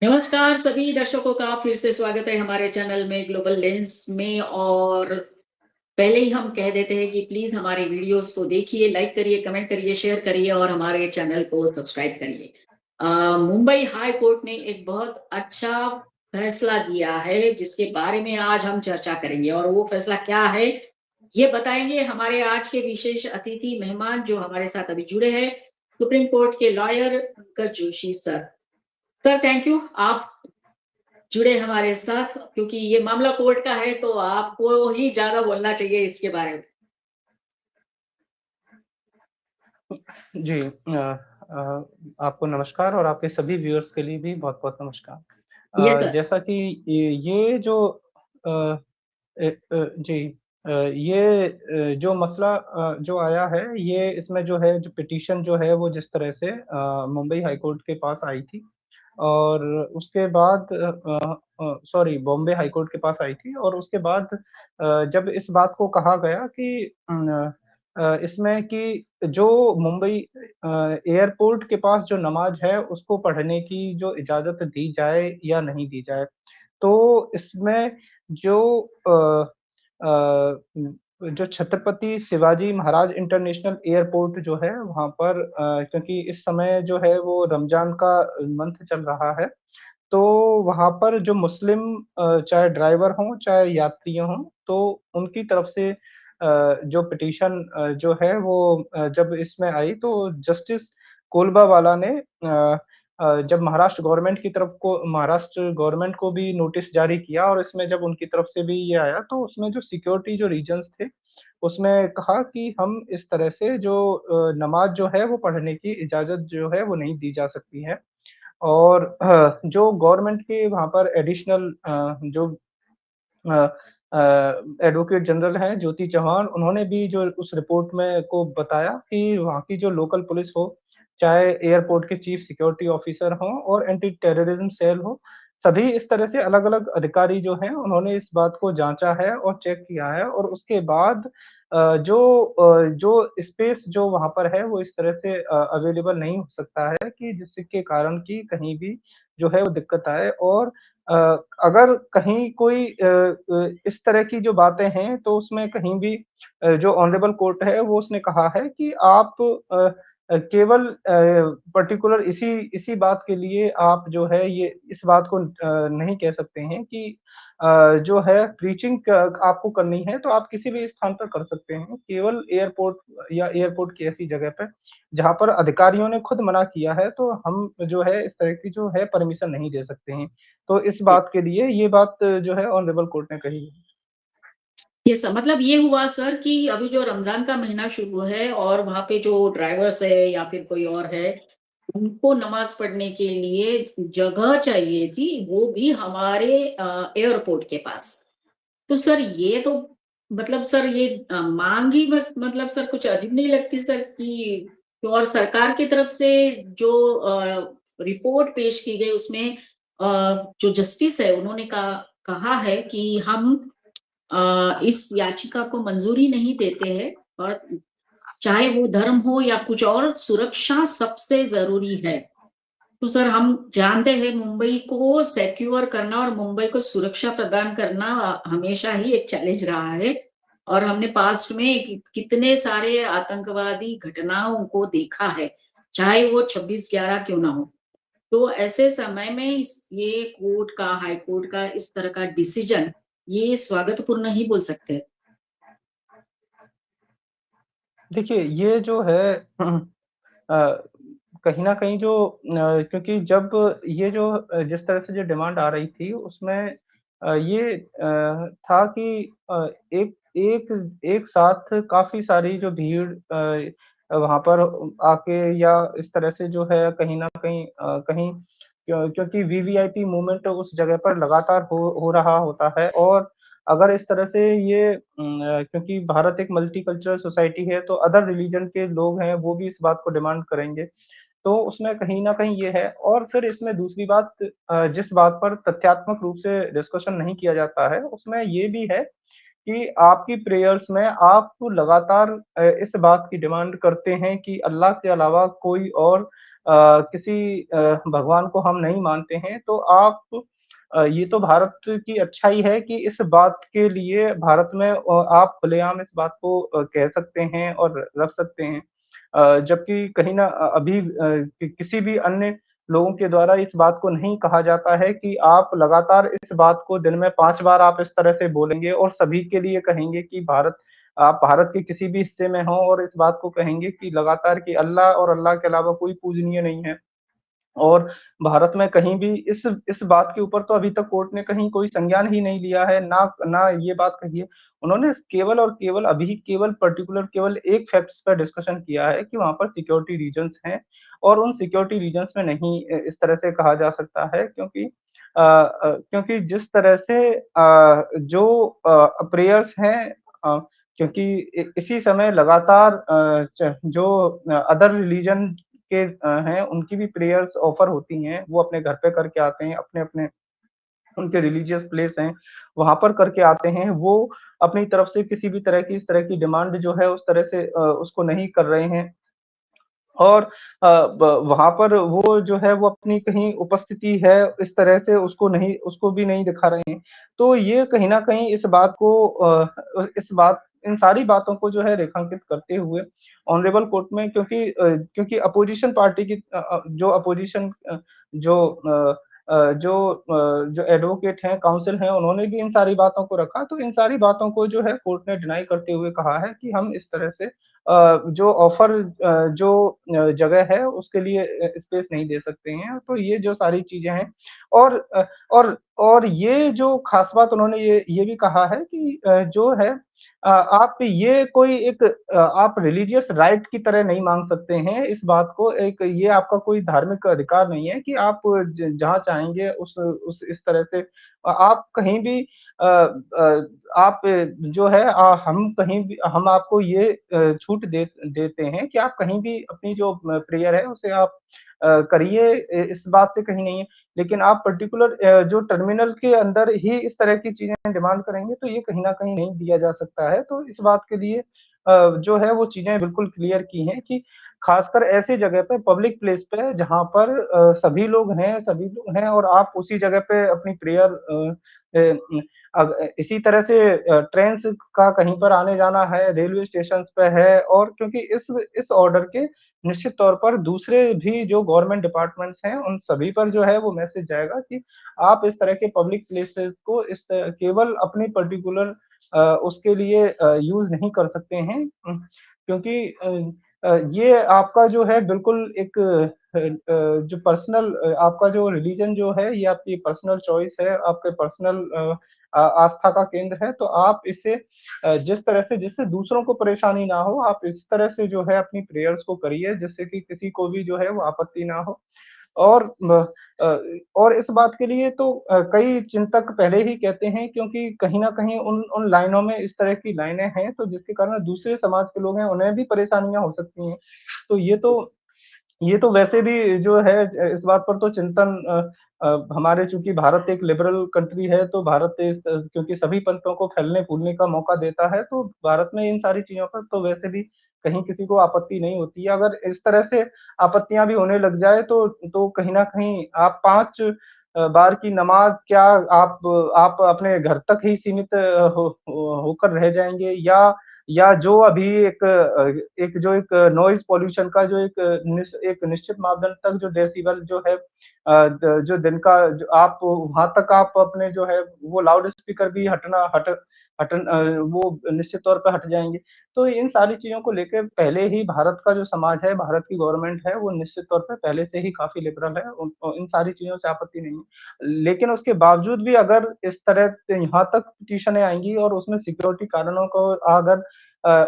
नमस्कार सभी दर्शकों का फिर से स्वागत है हमारे चैनल में ग्लोबल लेंस में। और पहले ही हम कह देते हैं कि प्लीज हमारे वीडियोस को देखिए, लाइक करिए, कमेंट करिए, शेयर करिए और हमारे चैनल को सब्सक्राइब करिए। मुंबई हाई कोर्ट ने एक बहुत अच्छा फैसला दिया है जिसके बारे में आज हम चर्चा करेंगे, और वो फैसला क्या है ये बताएंगे हमारे आज के विशेष अतिथि मेहमान जो हमारे साथ अभी जुड़े हैं, सुप्रीम कोर्ट के lawyer Pankaj Joshi sir. Sir thank you, आप जुड़े हमारे साथ, क्योंकि ये मामला कोर्ट का है तो आपको ही ज्यादा बोलना चाहिए इसके बारे में। जी आपको नमस्कार और आपके सभी व्यूअर्स के लिए भी बहुत-बहुत नमस्कार। ये सर। जैसा कि ये जो अ, जी ये जो मसला जो आया है, ये इसमें जो है जो पिटीशन जो है वो जिस तरह से मुंबई हाई कोर्ट के पास आई थी और उसके बाद सॉरी बॉम्बे हाई कोर्ट के पास आई थी और उसके बाद जब इस बात को कहा गया कि इसमें कि जो मुंबई एयरपोर्ट के पास जो नमाज़ है, उसको पढ़ने की जो इजाज़त दी जाए या नहीं दी जाए। तो इसमें जो अ जो छत्रपति शिवाजी महाराज इंटरनेशनल एयरपोर्ट जो है, वहाँ पर क्योंकि इस समय जो है वो रमज़ान का मंथ चल रहा है, तो वहाँ पर जो मुस्लिम चाहे ड्राइवर हों, चाहे यात्री हों, तो उनकी तरफ से जो पिटीशन जो है वो जब इसमें आई तो जस्टिस कोलबावाला ने जब महाराष्ट्र गवर्नमेंट को भी नोटिस जारी किया और इसमें जब उनकी तरफ से भी ये आया, तो उसमें जो सिक्योरिटी जो रीज़न्स थे, उसमें कहा कि हम इस तरह से जो नमाज़ जो है वो पढ़ने की इजाज़त जो है वो नहीं दी जा सकती है। और जो गवर्नमेंट के वहाँ पर एडिशनल जो अ एडवोकेट जनरल हैं ज्योति चौहान, उन्होंने भी जो उस रिपोर्ट में को बताया कि वहाँ की जो लोकल पुलिस हो, चाहे एयरपोर्ट के चीफ सिक्योरिटी ऑफिसर हों और एंटी टेररिज्म सेल हो, सभी इस तरह से अलग-अलग अधिकारी जो हैं, उन्होंने इस बात को जाँचा है और चेक किया है और उसके बाद जो स्पेस जो वहाँ पर है, वो इस तरह से अवेलेबल नहीं हो सकता है कि जिसके कारण कि कहीं भी जो है वो दिक्कत आए और अ, अगर कहीं कोई इस तरह की जो बातें हैं, तो उसमें कहीं भी जो ऑनरेबल कोर्ट है, वो उसने कहा है कि आप केवल पर्टिकुलर इसी इसी बात के लिए आप जो है ये इस बात को नहीं कह सकते हैं कि जो है प्रीचिंग क आपको करनी है, तो आप किसी भी स्थान पर कर सकते हैं। केवल एयरपोर्ट या एयरपोर्ट की ऐसी जगह पे, जहाँ पर अधिकारियों ने खुद मना किया है, तो हम जो है इस तरह की जो है परमिशन नहीं दे सकते हैं। तो इस बात के लिए ये बात जो है ऑनरेबल कोर्ट ने कही है। ये सब मतलब ये हुआ सर कि अभी जो रमजान का महीना शुरू है और वहां पे जो ड्राइवर्स है या फिर कोई और है, उनको नमाज पढ़ने के लिए जगह चाहिए थी, वो भी हमारे एयरपोर्ट के पास। तो सर ये तो मतलब सर ये मांग ही बस, मतलब सर कुछ अजीब नहीं लगती सर कि तो। और सरकार की तरफ से जो रिपोर्ट पेश की गई उसमें जो जस्टिस है उन्होंने कहा है कि हम इस याचिका को मंजूरी नहीं देते हैं, और चाहे वो धर्म हो या कुछ और, सुरक्षा सबसे जरूरी है। तो सर हम जानते हैं मुंबई को सिक्योर करना और मुंबई को सुरक्षा प्रदान करना हमेशा ही एक चैलेंज रहा है। और हमने पास्ट में कितने सारे आतंकवादी घटनाओं को देखा है, चाहे वो 26/11 क्यों ना हो। तो ऐसे समय में ये कोर्ट का, हाई कोर्ट का इस तरह का डिसीजन, ये स्वागतपूर्ण ही बोल सकते हैं। देखिए, ये जो है कहीं न कहीं जो क्योंकि जब ये जो जिस तरह से जो डिमांड आ रही थी उसमें ये था कि एक एक एक साथ काफ़ी सारी जो भीड़ वहाँ पर आके या इस तरह से जो है कहीं न कहीं कहीं क्योंकि वीवीआईपी मूवमेंट उस जगह पर लगातार हो रहा होता है और अगर इस तरह से ये क्योंकि भारत एक मल्टीकल्चरल सोसाइटी है, तो अदर रिलीजन के लोग हैं, वो भी इस बात को डिमांड करेंगे। तो उसमें कहीं न कहीं ये है और फिर इसमें दूसरी बात जिस बात पर तथ्यात्मक रूप से डिस्कशन नहीं किया जाता है, उसमें ये भी है कि आपकी प्रेयर्स में आप लगातार इस बात की डिमांड करते हैं कि अल्लाह के अलावा कोई और किसी भगवान को हम नहीं मानते हैं, तो आप ये तो भारत की अच्छाई है कि इस बात के लिए भारत में आप खुलेआम इस बात को कह सकते हैं और रख सकते हैं। जबकि कहीं न अभी किसी भी अन्य लोगों के द्वारा इस बात को नहीं कहा जाता है कि आप लगातार इस बात को दिन में 5 बार आप इस तरह से बोलेंगे और सभी के लिए कहेंगे कि आप भारत के किसी भी हिस्से में हों और इस बात को कहेंगे कि लगातार कि अल्लाह और अल्लाह के अलावा कोई पूजनीय नहीं है। और भारत में कहीं भी इस बात के ऊपर तो अभी तक कोर्ट ने कहीं कोई संज्ञान ही नहीं लिया है, ना ना ये बात कही है। उन्होंने केवल और केवल अभी केवल पर्टिकुलर केवल एक फैक्ट्स पे डिस्कशन किया है कि वहाँ पर सिक्योरिटी रीज़न्स हैं और उन सिक्योरिटी रीज़न्स में नहीं इस तरह से कहा जा सकता है क्योंकि क्योंकि जिस तरह से जो प्रेयर्स हैं अ, क्योंकि इसी समय लगातार जो अदर रिलीजन के हैं, उनकी भी प्रेयर्स ऑफर होती हैं, वो अपने घर पे करके आते हैं, अपने-अपने उनके रिलीजियस प्लेस हैं, वहाँ पर करके आते हैं। वो अपनी तरफ से किसी भी तरह की इस तरह की डिमांड जो है उस तरह से उसको नहीं कर रहे हैं। और अ, ब वहाँ पर वो जो है वो अपनी कहीं उपस्थिति है, इस तरह से उसको भी नहीं दिखा रहे हैं। तो ये कहीं न कहीं इस बात को इस बात इन सारी बातों को जो है रेखांकित करते हुए ऑनरेबल कोर्ट में क्योंकि अपोज़िशन पार्टी की जो अपोज़िशन जो जो एडवोकेट हैं, काउंसिल हैं, उन्होंने भी इन सारी बातों को रखा, तो इन सारी बातों को जो है कोर्ट ने डिनाई करते हुए कहा है कि हम इस तरह से जो ऑफ़र जो जगह है उसके लिए स्पेस नहीं दे सकते हैं। तो ये जो सारी चीज़ें हैं और और ये जो ख़ास बात उन्होंने ये भी कहा है कि जो है आप ये कोई एक आप रिलीजियस राइट की तरह नहीं माँग सकते हैं इस बात को एक ये आपका कोई धार्मिक अधिकार नहीं है कि आप जहाँ चाहेंगे उस इस तरह से आप कहीं भी आप जो है हम कहीं भी हम आपको ये छूट देते हैं कि आप कहीं भी अपनी जो प्रेयर है उसे आप करिए इस बात से कहीं नहीं है। लेकिन आप पर्टिकुलर जो टर्मिनल के अंदर ही इस तरह की चीज़ें डिमांड करेंगे तो ये कहीं न कहीं नहीं दिया जा सकता है। तो इस बात के लिए जो है वो चीज़ें बिल्कुल क्लियर की हैं कि खासकर ऐसी जगह पे पब्लिक प्लेस पे जहाँ पर सभी लोग हैं और आप उसी जगह पे अपनी प्रेयर इसी तरह से ट्रेन्स का कहीं पर आने-जाना है, रेलवे स्टेशंस पे है और क्योंकि इस ऑर्डर के निश्चित तौर पर दूसरे भी जो गवर्नमेंट डिपार्टमेंट्स हैं, उन सभी पर जो है वो मैसेज जाएगा कि आप इस तरह के पब्लिक प्लेसेस को केवल अपनी पर्टिकुलर उसके लिए यूज़ नहीं कर सकते हैं। क्योंकि ये आपका जो है बिल्कुल एक जो पर्सनल आपका जो रिलीजन जो है, ये आपकी पर्सनल चॉइस है, आपके पर्सनल आस्था का केंद्र है, तो आप इसे जिस तरह से जिससे दूसरों को परेशानी ना हो, आप इस तरह से जो है अपनी प्रेयर्स को करिए, जिससे कि किसी को भी जो है वो आपत्ति ना हो। और अ, और इस बात के लिए तो कई चिंतक पहले ही कहते हैं क्योंकि कहीं न कहीं उन उन लाइनों में इस तरह की लाइनें हैं, तो जिसके कारण दूसरे समाज के लोग हैं, उन्हें भी परेशानियाँ हो सकती हैं। तो ये तो वैसे भी जो है इस बात पर तो चिंतन हमारे चूँकि भारत एक लिबरल कंट्री है, तो भारत इस क्योंकि सभी पंथों को फैलने-फूलने का मौका देता है, तो भारत में इन सारी चीज़ों पर तो वैसे भी कहीं किसी को आपत्ति नहीं होती है। अगर इस तरह से आपत्तियाँ भी होने लग जाए तो कहीं न कहीं आप 5 बार की नमाज़ क्या आप अपने घर तक ही सीमित होकर रह जाएँगे या जो अभी एक नॉइज़ पॉल्यूशन का जो एक निश्चित मापदंड तक जो डेसिबल जो है जो दिन का जो आप वहाँ तक आप अपने जो है वो लाउड स्पीकर भी वो निश्चित तौर पे हट जाएँगे। तो इन सारी चीज़ों को लेके पहले ही भारत का जो समाज है, भारत की गवर्नमेंट है, वो निश्चित तौर पे पहले से ही काफ़ी लिबरल है। इन सारी चीज़ों से आपत्ति नहीं है। लेकिन उसके बावजूद भी अगर इस तरह से यहाँ तक पिटीशनें आएँगी और उसमें सिक्योरिटी कारणों को अगर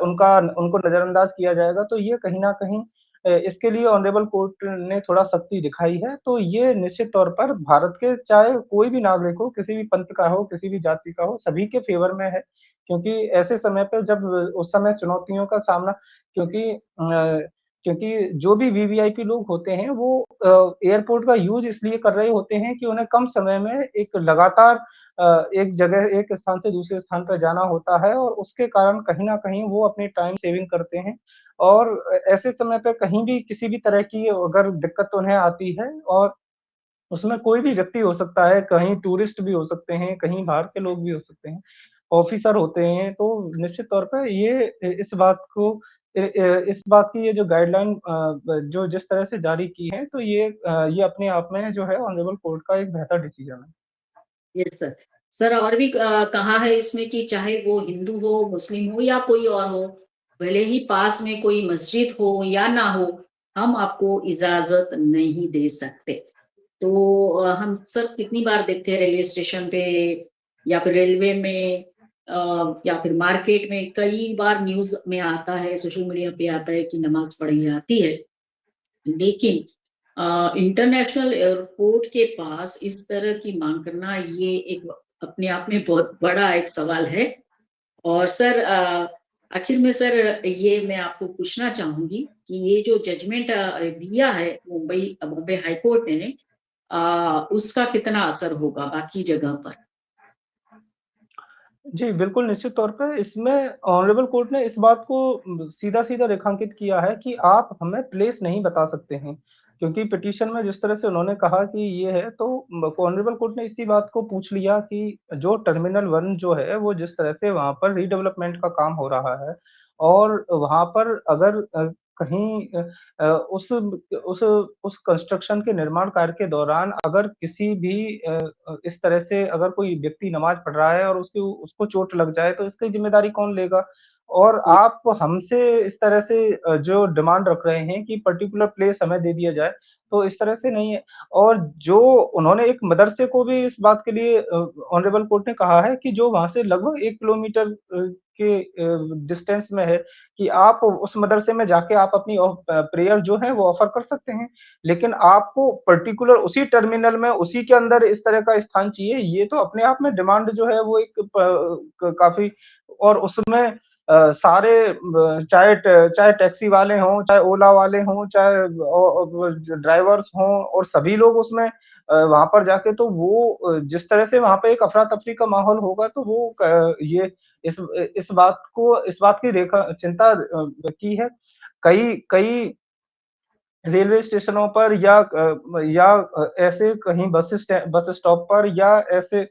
उनको नज़रअंदाज किया जाएगा, तो ये कहीं न कहीं इसके लिए ऑनरेबल कोर्ट ने थोड़ा सख्ती दिखाई है, तो ये निश्चित तौर पर भारत के चाहे कोई भी नागरिक हो, किसी भी पंथ का हो, किसी भी जाति का हो, सभी के फ़ेवर में है। क्योंकि ऐसे समय पे जब उस समय चुनौतियों का सामना क्योंकि जो भी वीवीआईपी लोग होते हैं, वो एयरपोर्ट का यूज़ इसलिए कर रहे होते हैं कि उन्हें कम समय में एक लगातार एक स्थान से दूसरे स्थान पर जाना होता है और उसके कारण कहीं न कहीं वो अपनी टाइम सेविंग करते हैं। और ऐसे समय पे कहीं भी किसी भी तरह की अगर दिक्कत उन्हें आती है और उसमें कोई भी व्यक्ति हो सकता है, कहीं टूरिस्ट भी हो सकते हैं, कहीं बाहर के लोग भी हो सकते हैं, ऑफ़िसर होते हैं, तो निश्चित तौर पे ये इस बात को इस बात की ये जो गाइडलाइन जो जिस तरह से जारी की है, तो ये अपने आप में जो है ऑनरेबल कोर्ट का एक बेहतर डिसीज़न है। Yes sir. सर और भी कहा है इसमें कि चाहे वो हिंदू हो, मुस्लिम हो या कोई और हो, भले ही पास में कोई मस्जिद हो या ना हो, हम आपको इजाज़त नहीं दे सकते। तो हम सर कितनी बार देखते हैं रेलवे स्टेशन पे या फिर रेलवे में या फिर मार्केट में कई बार न्यूज़ में आता है, सोशल मीडिया पे आता है कि नमाज़ पढ़ी जाती है। लेकिन इंटरनेशनल एयरपोर्ट के पास इस तरह की मांग करना ये एक अपने आप में बहुत बड़ा एक सवाल है। और सर आखिर में सर ये मैं आपको पूछना चाहूंगी कि ये जो जजमेंट दिया है बॉम्बे हाई कोर्ट ने उसका कितना असर होगा बाकी जगह पर। जी, बिल्कुल निश्चित तौर पे इसमें ऑनरेबल कोर्ट ने इस बात को सीधा-सीधा रेखांकित किया है कि आप हमें प्लेस नहीं बता सकते हैं। क्योंकि पिटीशन में जिस तरह से उन्होंने कहा कि ये है तो ऑनरेबल कोर्ट ने इसी बात को पूछ लिया कि जो टर्मिनल 1 जो है वो जिस तरह से वहाँ पर रीडेवलपमेंट का काम हो रहा है और वहाँ पर अगर कहीं उस कंस्ट्रक्शन के निर्माण कार्य के दौरान अगर किसी भी इस तरह से अगर कोई व्यक्ति नमाज़ पढ़ रहा है और उसकी उसको चोट लग जाए तो इसकी ज़िम्मेदारी कौन लेगा? और आप हमसे इस तरह से जो डिमांड रख रहे हैं कि पर्टिकुलर प्लेस हमें दे दिया जाए, तो इस तरह से नहीं है। और जो उन्होंने एक मदरसे को भी इस बात के लिए ऑनरेबल कोर्ट ने कहा है कि जो वहाँ से लगभग 1 किलोमीटर के डिस्टेंस में है कि आप उस मदरसे में जाके आप अपनी प्रेयर जो है वो ऑफ़र कर सकते हैं। लेकिन आपको पर्टिकुलर उसी टर्मिनल में, उसी के अंदर इस तरह का स्थान चाहिए, ये तो अपने आप में डिमांड जो है वो एक प क काफ़ी और उसमें सारे चाहे टैक्सी वाले हों, चाहे ओला वाले हों, चाहे ड्राइवर्स हों और सभी लोग उसमें वहाँ पर जाके तो वो जिस तरह से वहाँ पे एक अफ़रा-तफ़री का माहौल होगा तो वो ये इस बात की रेखा चिंता की है। कई कई रेलवे स्टेशनों पर ऐसे कहीं बस स्टॉप पर या ऐसे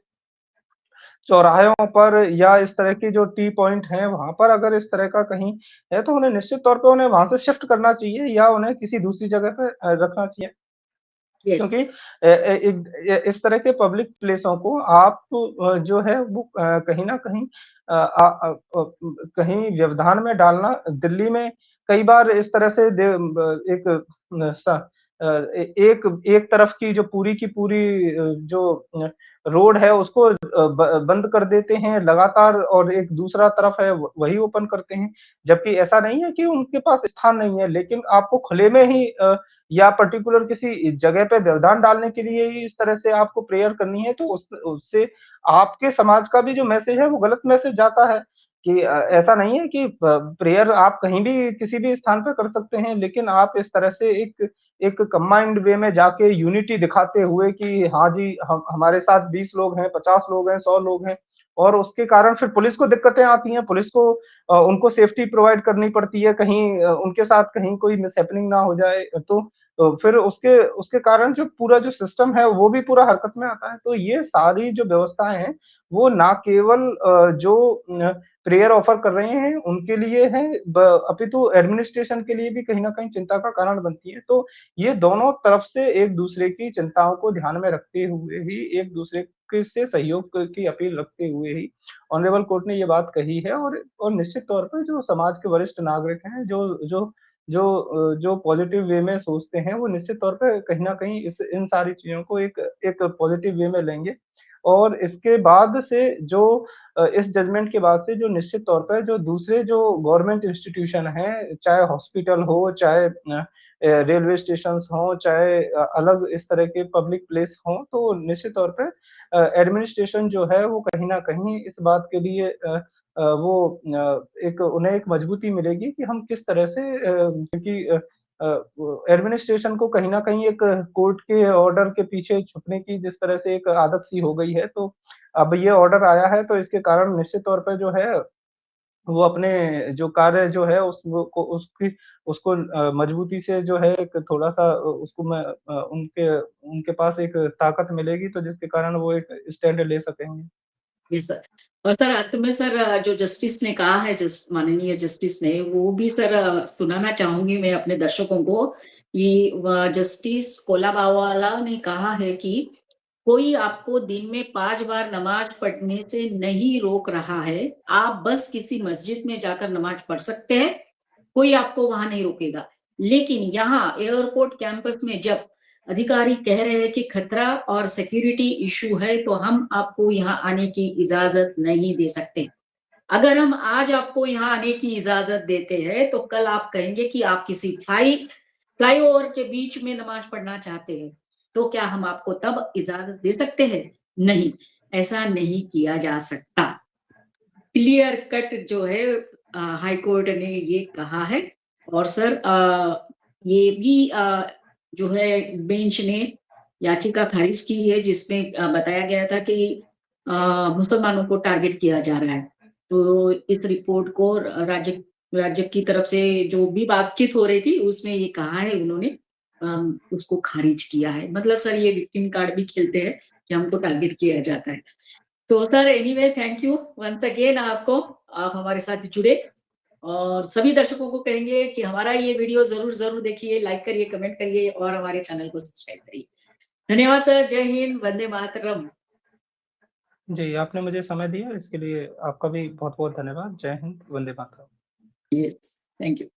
चौराहों पर या इस तरह की जो टी पॉइंट हैं, वहाँ पर अगर इस तरह का कहीं है, तो उन्हें निश्चित तौर पे उन्हें वहाँ से शिफ्ट करना चाहिए या उन्हें किसी दूसरी जगह पे रखना चाहिए। यस। क्योंकि इस तरह के पब्लिक प्लेसों को आप जो है वो कहीं न कहीं कहीं व्यवधान में डालना दिल्ली में कई बार इस तरह से एक एक एक तरफ की जो पूरी की पूरी जो रोड है उसको बंद कर देते हैं लगातार और एक दूसरा तरफ है वही ओपन करते हैं। जबकि ऐसा नहीं है कि उनके पास स्थान नहीं है, लेकिन आपको खुले में ही या पर्टिकुलर किसी जगह पे व्यवधान डालने के लिए ही इस तरह से आपको प्रेयर करनी है, तो उस उससे आपके समाज का भी जो मैसेज है, वो गलत मैसेज जाता है कि ऐसा नहीं है कि प्रेयर आप कहीं भी किसी भी स्थान पे कर सकते हैं, लेकिन आप इस तरह से एक एक कंबाइंड वे में जाके यूनिटी दिखाते हुए कि हाँ जी, हम हमारे साथ 20 लोग हैं, 50 लोग हैं, 100 लोग हैं और उसके कारण फिर पुलिस को दिक्कतें आती हैं, पुलिस को उनको सेफ्टी प्रोवाइड करनी पड़ती है, कहीं उनके साथ कहीं कोई मिसहैपनिंग ना हो जाए, तो फिर उसके उसके कारण जो पूरा जो सिस्टम है, वो भी पूरा हरकत में आता है। तो ये सारी जो व्यवस्थाएँ हैं, वो ना केवल जो प्रेयर ऑफर कर रहे हैं, उनके लिए है अपितु एडमिनिस्ट्रेशन के लिए भी कहीं न कहीं चिंता का कारण बनती है। तो ये दोनों तरफ से एक-दूसरे की चिंताओं को ध्यान में रखते हुए ही, एक-दूसरे के से सहयोग की अपील रखते हुए ही ऑनरेबल कोर्ट ने ये बात कही है और निश्चित तौर पर जो समाज के वरिष्ठ नागरिक हैं, जो पॉज़िटिव वे में सोचते हैं, वो निश्चित तौर पे कहीं न कहीं इस इन सारी चीज़ों को एक एक पॉज़िटिव वे में लेंगे। और इसके बाद से जो इस जजमेंट के बाद से जो निश्चित तौर पर जो दूसरे जो गवर्नमेंट इंस्टीट्यूशन हैं, चाहे हॉस्पिटल हो, चाहे रेलवे स्टेशंस हों, चाहे अलग इस तरह के पब्लिक प्लेस हों, तो निश्चित तौर पे एडमिनिस्ट्रेशन जो है वो कहीं न कहीं इस बात के लिए एक उन्हें एक मजबूती मिलेगी कि हम किस तरह से क्योंकि वो एडमिनिस्ट्रेशन को कहीं न कहीं एक कोर्ट के ऑर्डर के पीछे छुपने की जिस तरह से एक आदत सी हो गई है, तो अब ये ऑर्डर आया है तो इसके कारण निश्चित तौर पे जो है वो अपने जो कार्य जो है उस वो को उसकी उसको मजबूती से जो है एक थोड़ा-सा उसको उनके पास एक ताकत मिलेगी तो जिसके कारण वो एक स्टैंड ले सकेंगे। Yes sir. और सर अंत में सर जो जस्टिस ने कहा है माननीय जस्टिस ने वो भी सर सुनाना चाहूँगी मैं अपने दर्शकों को कि जस्टिस कोलाबावाला ने कहा है कि कोई आपको दिन में 5 बार नमाज़ पढ़ने से नहीं रोक रहा है। आप बस किसी मस्जिद में जाकर नमाज़ पढ़ सकते हैं, कोई आपको वहाँ नहीं रोकेगा। लेकिन यहाँ एयरपोर्ट कैंपस में जब अधिकारी कह रहे हैं कि खतरा और सिक्योरिटी इश्यू है, तो हम आपको यहाँ आने की इजाज़त नहीं दे सकते। अगर हम आज आपको यहाँ आने की इजाज़त देते हैं, तो कल आप कहेंगे कि आप किसी फ्लाईओवर के बीच में नमाज़ पढ़ना चाहते हैं, तो क्या हम आपको तब इजाज़त दे सकते हैं? नहीं, ऐसा नहीं किया जा सकता। क्लियर कट जो है हाई कोर्ट ने ये कहा है और सर ये भी जो है बेंच ने याचिका खारिज की है जिसमें बताया गया था कि अ, मुसलमानों को टारगेट किया जा रहा है। तो इस रिपोर्ट को राज्य राज्य की तरफ से जो भी बातचीत हो रही थी उसमें ये कहा है उन्होंने उसको खारिज किया है। मतलब सर ये विक्टिम कार्ड भी खेलते हैं कि हमको टारगेट किया जाता है। तो sir anyway thank you once again आपको, आप हमारे साथ जुड़े और सभी दर्शकों को कहेंगे कि हमारा ये वीडियो ज़रूर देखिए, लाइक करिए, कमेंट करिए और हमारे चैनल को सब्सक्राइब करिए। धन्यवाद सर, जय हिंद, वंदे मातरम। जी, आपने मुझे समय दिया इसके लिए आपका भी बहुत-बहुत धन्यवाद। जय हिंद, वंदे मातरम। Yes, thank you.